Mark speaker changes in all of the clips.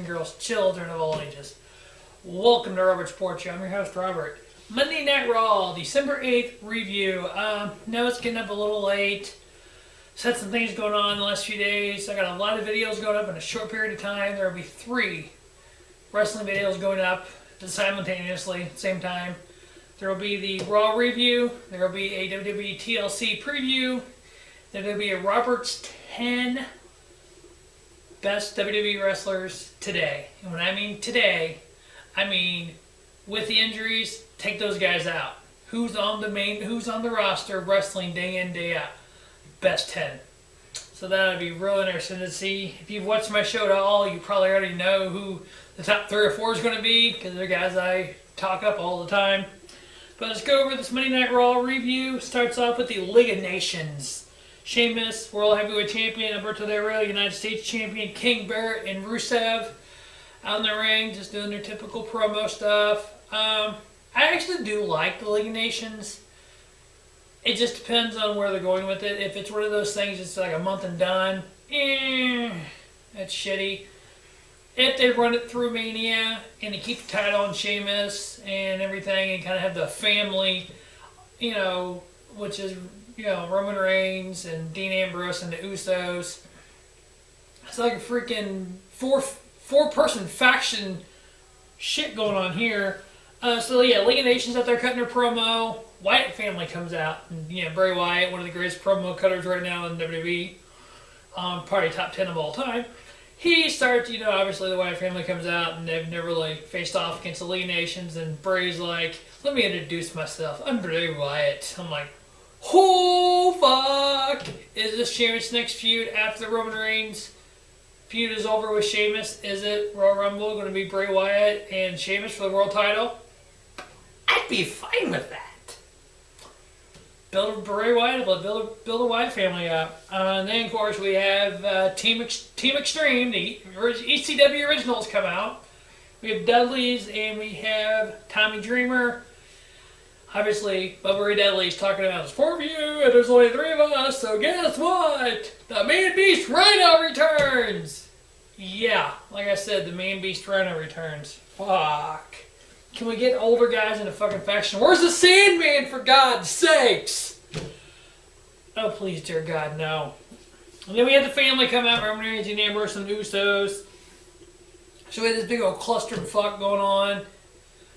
Speaker 1: and girls, children of all ages. Welcome to Robert Sports Show. I'm your host, Robert. Monday Night Raw, December 8th review. No, it's getting up a little late. Just had some things going on the last few days. I got a lot of videos going up in a short period of time. There will be 3 wrestling videos going up simultaneously at the same time. There will be the Raw review. There will be a WWE TLC preview. There will be a Robert's 10 best WWE wrestlers today. And when I mean today, I mean with the injuries, take those guys out. Who's on the roster wrestling day in, day out? Best 10. So that'll be real interesting to see. If you've watched my show at all, you probably already know who the top 3 or 4 is going to be, because they're guys I talk up all the time. But let's go over this Monday Night Raw review. Starts off with the League of Nations. Sheamus, World Heavyweight Champion, Alberto Del Rio, United States Champion, King Barrett, and Rusev out in the ring, just doing their typical promo stuff. I actually do like the League of Nations. It just depends on where they're going with it. If it's one of those things it's like a month and done, that's shitty. If they run it through Mania and they keep the title on Sheamus and everything and kind of have the family, which is, Roman Reigns and Dean Ambrose and the Usos. It's like a freaking four-person faction shit going on here. League of Nations out there cutting their promo. Wyatt family comes out. And, Bray Wyatt, one of the greatest promo cutters right now in WWE. Probably top 10 of all time. He starts, obviously the Wyatt family comes out and they've never really faced off against the League of Nations. And Bray's like, let me introduce myself. I'm Bray Wyatt. I'm like, oh, fuck. Is this Sheamus' next feud after the Roman Reigns feud is over with Sheamus? Is it Royal Rumble going to be Bray Wyatt and Sheamus for the world title? I'd be fine with that. Build Bray Wyatt, build the Wyatt family up. And then, of course, we have Team Extreme. The ECW originals come out. We have Dudley's and we have Tommy Dreamer. Obviously, Bubba Ray Dudley's talking about his 4 of you, and there's only 3 of us, so guess what? The Man Beast Rhino returns! Yeah, like I said, the Man Beast Rhino returns. Fuck. Can we get older guys in a fucking faction? Where's the Sandman, for God's sakes? Oh, please, dear God, no. And then we had the family come out, Roman Reigns and Ambrose and Usos. So we had this big old cluster of fuck going on. And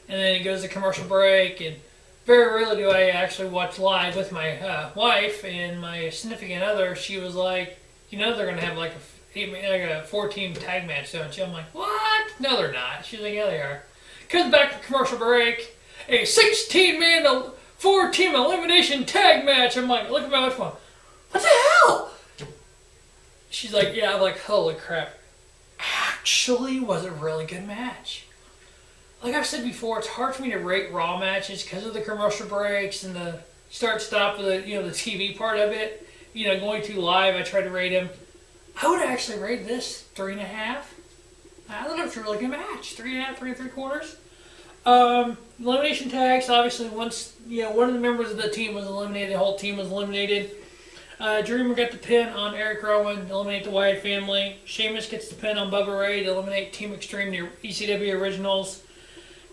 Speaker 1: then it goes to commercial break, and very rarely do I actually watch live with my wife and my significant other. She was like, they're going to have like a 4-team tag match, don't you? I'm like, what? No, they're not. She's like, yeah, they are. Comes back to commercial break, a 16-man, 4-team elimination tag match. I'm like, look at my wife going, what the hell? She's like, yeah. I'm like, holy crap. Actually was a really good match. Like I've said before, it's hard for me to rate Raw matches because of the commercial breaks and the start-stop of the the TV part of it. Going to live, I try to rate them. I would actually rate this 3.5. I thought it was a really good match. 3.5, 3 3/4. Elimination tags. Obviously, once one of the members of the team was eliminated, the whole team was eliminated. Dreamer got the pin on Eric Rowan to eliminate the Wyatt family. Sheamus gets the pin on Bubba Ray to eliminate Team Extreme, the ECW originals.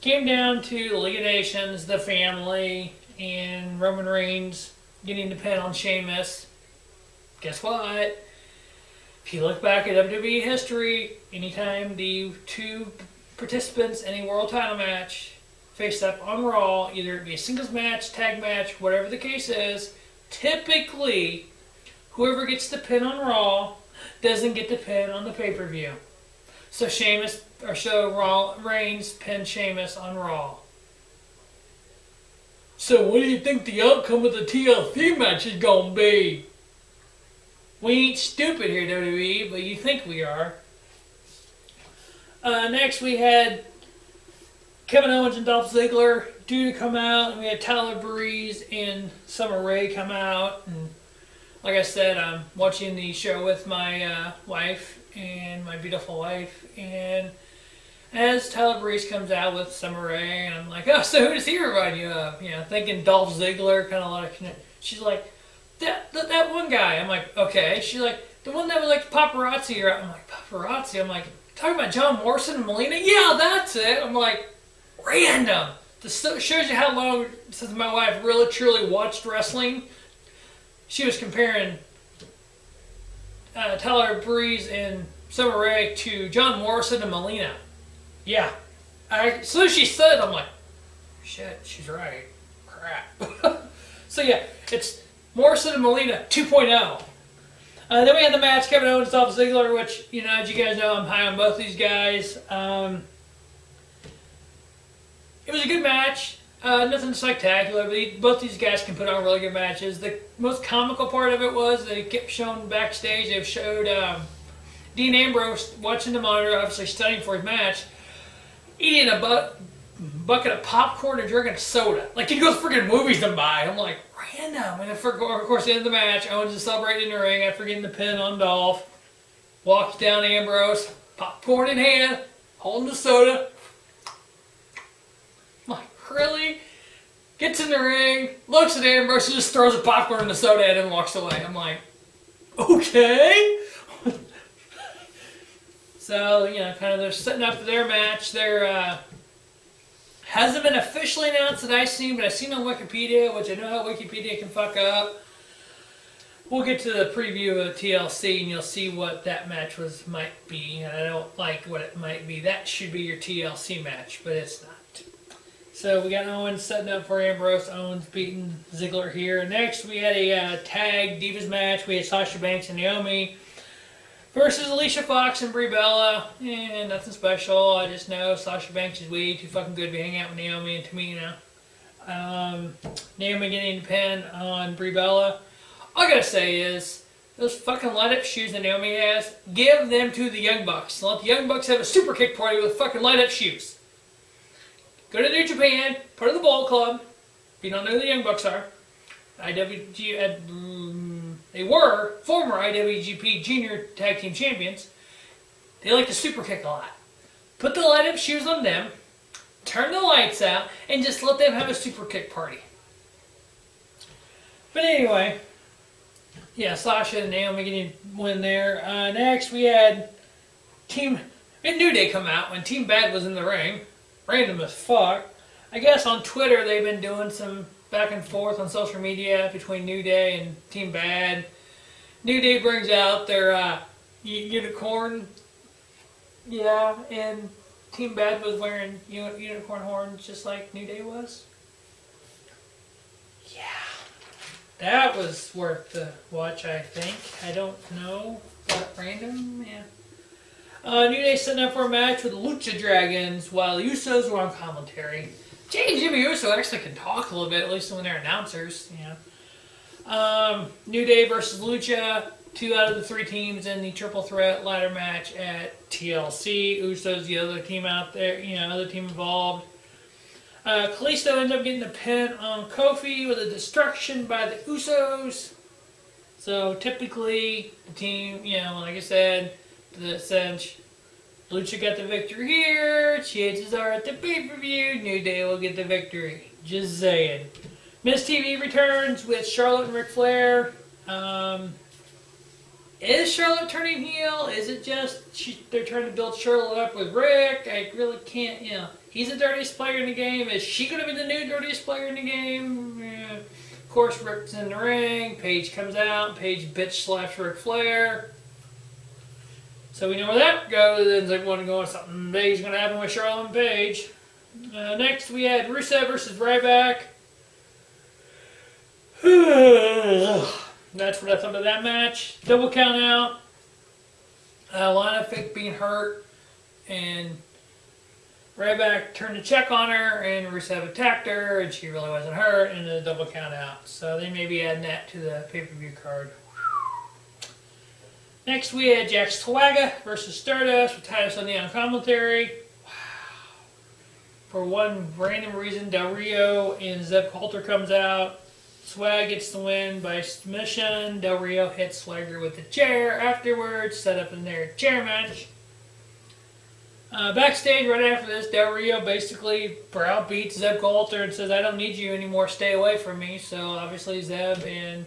Speaker 1: Came down to the League of Nations, the family, and Roman Reigns getting the pin on Sheamus. Guess what? If you look back at WWE history, anytime the 2 participants in a world title match face up on Raw, either it be a singles match, tag match, whatever the case is, typically whoever gets the pin on Raw doesn't get the pin on the pay-per-view. So Reigns pinned Sheamus on Raw. So what do you think the outcome of the TLC match is going to be? We ain't stupid here, WWE, but you think we are. Next, we had Kevin Owens and Dolph Ziggler due to come out. And we had Tyler Breeze and Summer Rae come out. And like I said, I'm watching the show with my wife and my beautiful wife. And as Tyler Breeze comes out with Summer Rae, and I'm like, oh, so who does he remind you of? Thinking Dolph Ziggler, kind of like, she's like, that one guy. I'm like, okay. She's like, The one that was like paparazzi. I'm like, paparazzi? I'm like, talking about John Morrison and Melina? Yeah, that's it. I'm like, random. This shows you how long since my wife really truly watched wrestling. She was comparing Tyler Breeze and Summer Rae to John Morrison and Melina. Yeah. As soon as she said it, I'm like, shit, she's right. Crap. So yeah, it's Morrison and Melina 2.0. Then we had the match, Kevin Owens, Dolph Ziggler, which, you know, as you guys know, I'm high on both these guys. It was a good match. Nothing spectacular, but both these guys can put on really good matches. The most comical part of it was they kept showing backstage. They showed Dean Ambrose watching the monitor, obviously studying for his match, eating a bucket of popcorn and drinking soda. Like he goes freaking movies to buy. I'm like, random. And of course, the end of the match, Owens is celebrating in the ring after getting the pin on Dolph. Walks down Ambrose, popcorn in hand, holding the soda. I'm like, really? Gets in the ring, looks at Ambrose, and just throws the popcorn and the soda at him and walks away. I'm like, okay. So, you know, kind of they're setting up for their match. They're hasn't been officially announced that I've seen, but I've seen on Wikipedia, which I know how Wikipedia can fuck up. We'll get to the preview of TLC, and you'll see what that match might be. And I don't like what it might be. That should be your TLC match, but it's not. So we got Owens setting up for Ambrose. Owens beating Ziggler here. Next, we had a tag Divas match. We had Sasha Banks and Naomi versus Alicia Fox and Brie Bella. Nothing special. I just know Sasha Banks is way too fucking good to be hanging out with Naomi and Tamina. Naomi getting the pin on Brie Bella. All I gotta say is, those fucking light-up shoes that Naomi has, give them to the Young Bucks. Let the Young Bucks have a super kick party with fucking light-up shoes. Go to New Japan, put in the Ball Club. If you don't know who the Young Bucks are, they were former IWGP Junior Tag Team Champions. They like to super kick a lot. Put the light up shoes on them, turn the lights out, and just let them have a super kick party. But anyway, yeah, Sasha and Naomi getting win there. Next, we had New Day come out when Team Bad was in the ring. Random as fuck. I guess on Twitter they've been doing some back and forth on social media between New Day and Team Bad. New Day brings out their unicorn. Yeah, and Team Bad was wearing unicorn horns just like New Day was. Yeah. That was worth the watch, I think. I don't know, but random, yeah. New Day setting up for a match with the Lucha Dragons while the Usos were on commentary. Jay and Jimmy Uso actually can talk a little bit, at least when they're announcers. New Day versus Lucha, 2 out of the 3 teams in the triple threat ladder match at TLC. Usos the other team out there, other team involved. Kalisto ended up getting the pin on Kofi with a destruction by the Usos. So typically the team, like I said, the cinch. Lucha got the victory here. Chances are at the pay-per-view, New Day will get the victory. Just saying. Miz TV returns with Charlotte and Ric Flair. Is Charlotte turning heel? Is it just they're trying to build Charlotte up with Rick? I really can't, He's the dirtiest player in the game. Is she going to be the new dirtiest player in the game? Yeah. Of course, Rick's in the ring. Paige comes out. Paige bitch slaps Ric Flair. So we know where that goes. Then they want to go on something big is going to happen with Charlotte and Paige. Next, we had Rusev versus Ryback. That's what I thought of that match. Double count out. Lana Fake being hurt. And Ryback turned to check on her. And Rusev attacked her. And she really wasn't hurt. And then a double count out. So they may be adding that to the pay-per-view card. Next, we had Jack Swagger versus Stardust with Titus O'Neil on commentary. Wow. For one random reason, Del Rio and Zeb Coulter comes out. Swag gets the win by submission. Del Rio hits Swagger with the chair afterwards, set up in their chair match. Backstage, right after this, Del Rio basically browbeats Zeb Coulter and says, "I don't need you anymore, stay away from me." So obviously Zeb and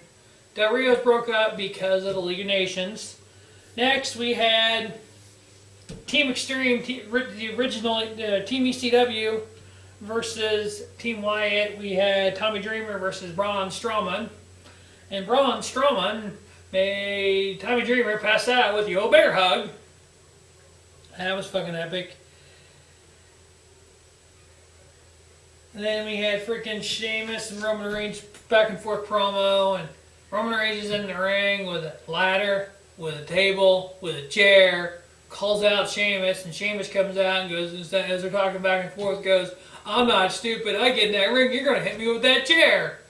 Speaker 1: Del Rio broke up because of the League of Nations. Next, we had Team Extreme, the original Team ECW versus Team Wyatt. We had Tommy Dreamer versus Braun Strowman. And Braun Strowman made Tommy Dreamer pass out with the old bear hug. That was fucking epic. And then we had freaking Sheamus and Roman Reigns back and forth promo. And Roman Reigns is in the ring with a ladder, with a table, with a chair. Calls out Sheamus, and Sheamus comes out and goes, as they're talking back and forth, goes, "I'm not stupid. I get in that ring, you're going to hit me with that chair."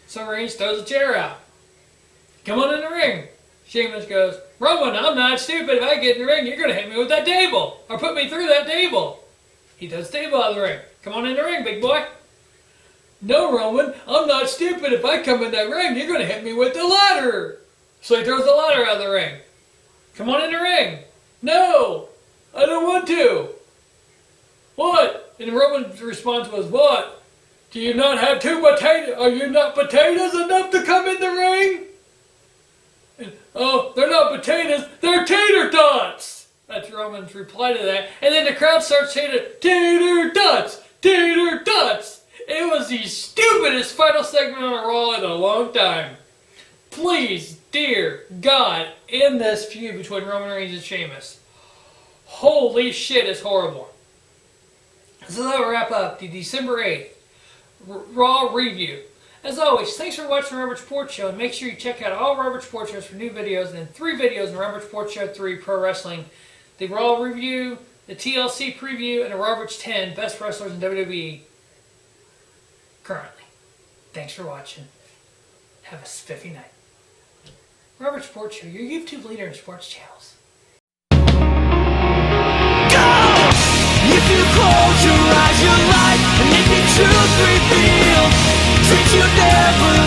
Speaker 1: So Reigns throws the chair out. "Come on in the ring." Sheamus goes, "Roman, I'm not stupid. If I get in the ring, you're going to hit me with that table. Or put me through that table." He does the table out of the ring. "Come on in the ring, big boy." "No, Roman, I'm not stupid. If I come in that ring, you're going to hit me with the ladder." So he throws the ladder out of the ring. "Come on in the ring." "No, I don't want to." "What?" And Roman's response was, "What? Do you not have two potatoes? Are you not potatoes enough to come in the ring?" And, "Oh, they're not potatoes, they're tater tots." That's Roman's reply to that. And then the crowd starts chanting, "Tater tots, tater tots." It was the stupidest final segment on a Raw in a long time. Please, dear God, end this feud between Roman Reigns and Sheamus. Holy shit, it's horrible. So that'll wrap up the December 8th Raw review. As always, thanks for watching the Robert Sports Show, and make sure you check out all Robert Sports Shows for new videos, and then 3 videos in Robert Sports Show 3 Pro Wrestling. The Raw review, the TLC preview, and the Robert's 10 Best Wrestlers in WWE currently. Thanks for watching. Have a spiffy night. Robert Sports Show, your YouTube leader in sports channels.
Speaker 2: Go! If you close your eyes, your life, and if your truth revealed, treat you never